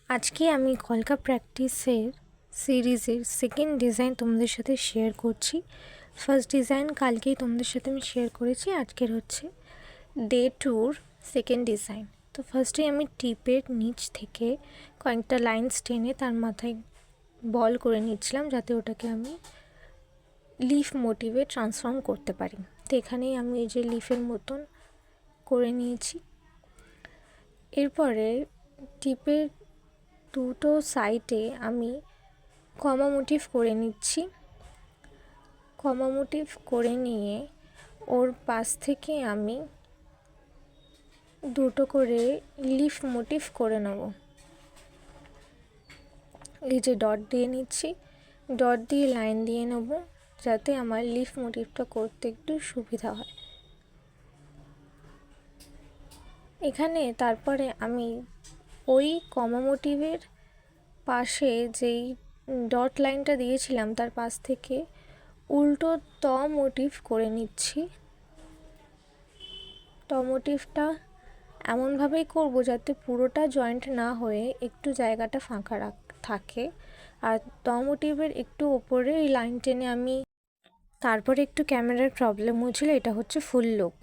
আজকে আমি কলকা প্র্যাকটিসের সিরিজের সেকেন্ড ডিজাইন তোমাদের সাথে শেয়ার করছি। ফার্স্ট ডিজাইন কালকেই তোমাদের সাথে আমি শেয়ার করেছি, আজকের হচ্ছে ডে টুর সেকেন্ড ডিজাইন। তো ফার্স্টে আমি টিপের নিচ থেকে কয়েকটা লাইনস টেনে তার মাথায় বল করে নিচ্ছিলাম, যাতে ওটাকে আমি লিফ মোটিভে ট্রান্সফর্ম করতে পারি। তো এখানেই আমি এই যে লিফের মতন করে নিয়েছি। এরপরে টিপের দুটো সাইডে আমি কমা মোটিভ করে নিচ্ছি। কমা মোটিভ করে নিয়ে ওর পাশ থেকে আমি দুটো করে লিফ মোটিভ করে নেব। এই যে ডট দিয়ে নিচ্ছি, ডট দিয়ে লাইন দিয়ে নেব, যাতে আমার লিফ মোটিভটা করতে একটু সুবিধা হয়। এখানে তারপরে আমি ওই কমা মোটিভের পাশে যেই ডট লাইনটা দিয়েছিলাম তার পাশ থেকে উল্টো ত মোটিভ করে নিচ্ছি। ত মোটিভটা এমনভাবেই করব যাতে পুরোটা জয়েন্ট না হয়ে একটু জায়গাটা ফাঁকা থাকে। আর ত মোটিভের একটু ওপরে এই লাইন টেনে আমি তারপরে একটু ক্যামেরার প্রবলেম হয়েছিল, এটা হচ্ছে ফুল লুক।